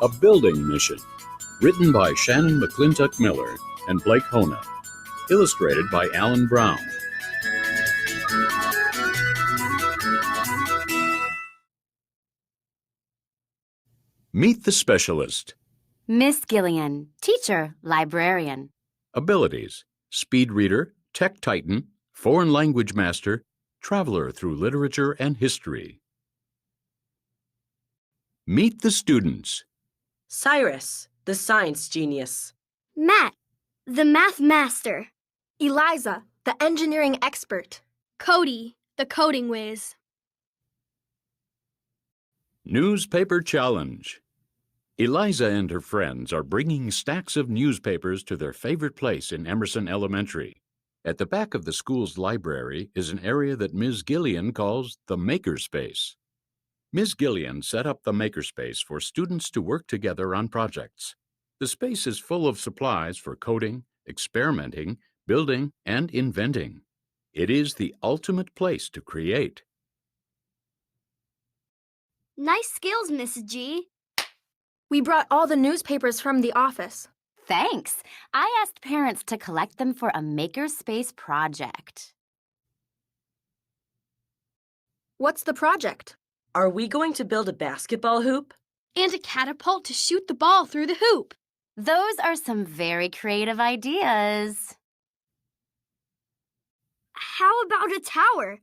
A Building Mission, written by Shannon McClintock Miller and Blake Hona, illustrated by Alan Brown. Meet the specialist. Miss Gillian, teacher, librarian. Abilities: speed reader, tech titan, foreign language master, traveler through literature and history. Meet the students. Cyrus, the science genius. Matt, the math master. Eliza, the engineering expert. Cody, the coding whiz. Newspaper Challenge. Eliza and her friends are bringing stacks of newspapers to their favorite place in Emerson Elementary. At the back of the school's library is an area that Ms. Gillian calls the makerspace. Ms. Gillian set up the makerspace for students to work together on projects. The space is full of supplies for coding, experimenting, building, and inventing. It is the ultimate place to create. Nice skills, Miss G. We brought all the newspapers from the office. Thanks. I asked parents to collect them for a makerspace project. What's the project? Are we going to build a basketball hoop? And a catapult to shoot the ball through the hoop. Those are some very creative ideas. How about a tower?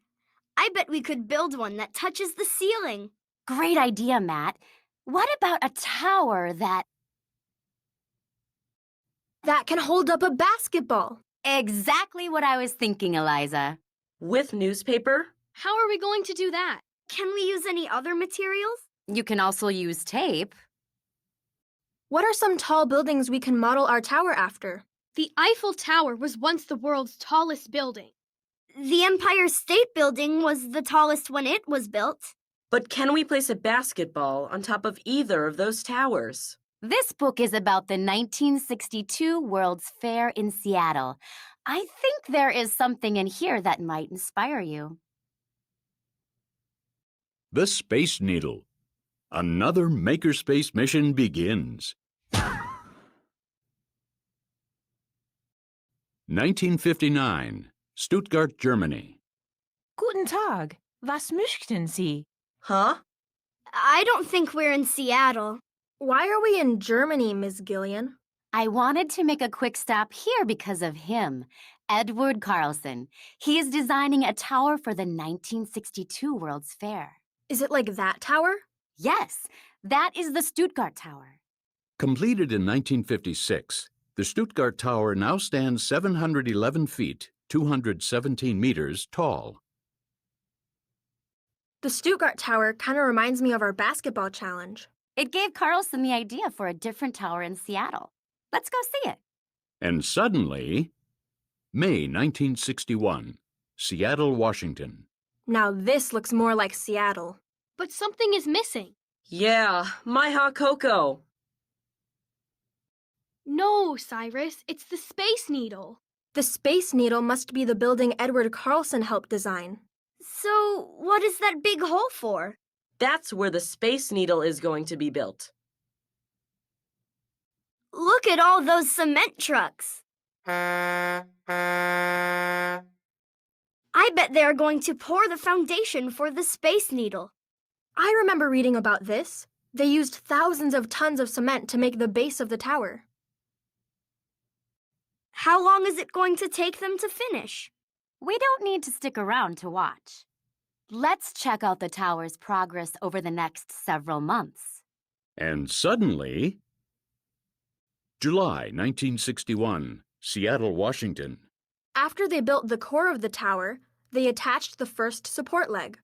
I bet we could build one that touches the ceiling. Great idea, Matt. What about a tower that can hold up a basketball. Exactly what I was thinking, Eliza. With newspaper? How are we going to do that? Can we use any other materials? You can also use tape. What are some tall buildings we can model our tower after? The Eiffel Tower was once the world's tallest building. The Empire State Building was the tallest when it was built. But can we place a basketball on top of either of those towers? This book is about the 1962 World's Fair in Seattle. I think there is something in here that might inspire you. The Space Needle. Another makerspace mission begins. 1959, Stuttgart, Germany. Guten Tag. Was möchten Sie? Huh? I don't think we're in Seattle. Why are we in Germany, Ms. Gillian? I wanted to make a quick stop here because of him, Edward Carlson. He is designing a tower for the 1962 World's Fair. Is it like that tower? Yes, that is the Stuttgart Tower. Completed in 1956, the Stuttgart Tower now stands 711 feet, 217 meters tall. The Stuttgart Tower kind of reminds me of our basketball challenge. It gave Carlson the idea for a different tower in Seattle. Let's go see it. And suddenly, May 1961, Seattle, Washington. Now this looks more like Seattle. But something is missing. Yeah, my hot cocoa. No, Cyrus, it's the Space Needle. The Space Needle must be the building Edward Carlson helped design. So, what is that big hole for? That's where the Space Needle is going to be built. Look at all those cement trucks. I bet they're going to pour the foundation for the Space Needle. I remember reading about this. They used thousands of tons of cement to make the base of the tower. How long is it going to take them to finish? We don't need to stick around to watch. Let's check out the tower's progress over the next several months. And suddenly, July 1961, Seattle, Washington. After they built the core of the tower, they attached the first support leg.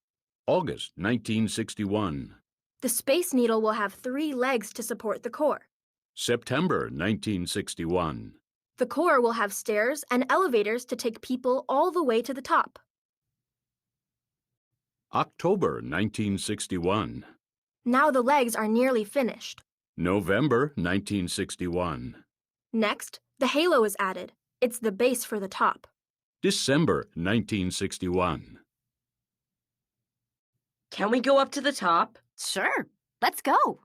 August 1961. The Space Needle will have 3 legs to support the core. September 1961. The core will have stairs and elevators to take people all the way to the top. October 1961. Now the legs are nearly finished. November 1961. Next, the halo is added. It's the base for the top. December 1961. Can we go up to the top? Sure, let's go.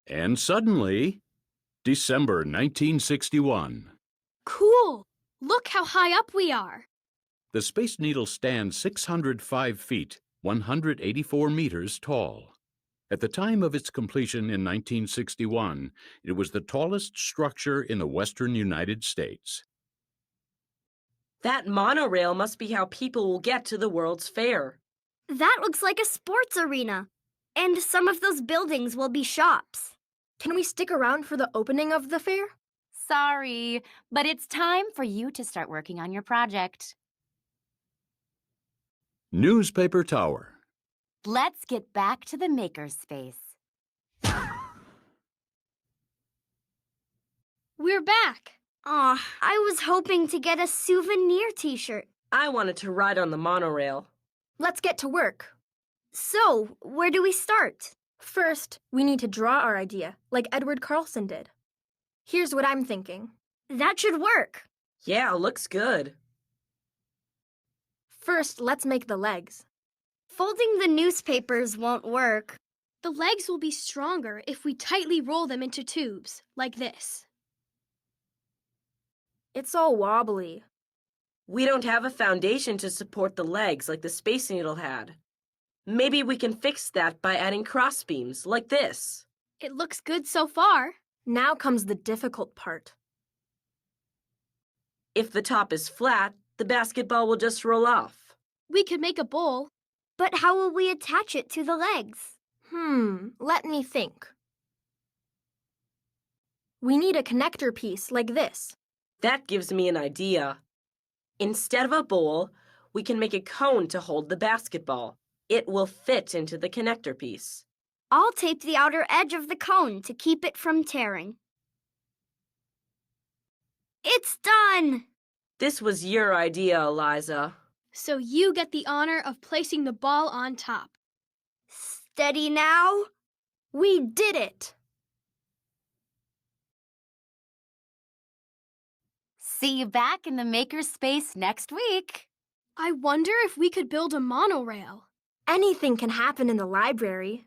And suddenly, December 1961. Cool! Look how high up we are. The Space Needle stands 605 feet, 184 meters tall. At the time of its completion in 1961, it was the tallest structure in the western United States. That monorail must be how people will get to the World's Fair. That looks like a sports arena. And some of those buildings will be shops. Can we stick around for the opening of the fair? Sorry, but it's time for you to start working on your project. Newspaper Tower. Let's get back to the makerspace. We're back. Aw, I was hoping to get a souvenir t-shirt. I wanted to ride on the monorail. Let's get to work. So, where do we start? First, we need to draw our idea, like Edward Carlson did. Here's what I'm thinking. That should work. Yeah, looks good. First, let's make the legs. Folding the newspapers won't work. The legs will be stronger if we tightly roll them into tubes, like this. It's all wobbly. We don't have a foundation to support the legs like the Space Needle had. Maybe we can fix that by adding crossbeams, like this. It looks good so far. Now comes the difficult part. If the top is flat, the basketball will just roll off. We could make a bowl. But how will we attach it to the legs? Let me think. We need a connector piece like this. That gives me an idea. Instead of a bowl, we can make a cone to hold the basketball. It will fit into the connector piece. I'll tape the outer edge of the cone to keep it from tearing. It's done! This was your idea, Eliza. So you get the honor of placing the ball on top. Steady now. We did it! See you back in the makerspace next week. I wonder if we could build a monorail. Anything can happen in the library.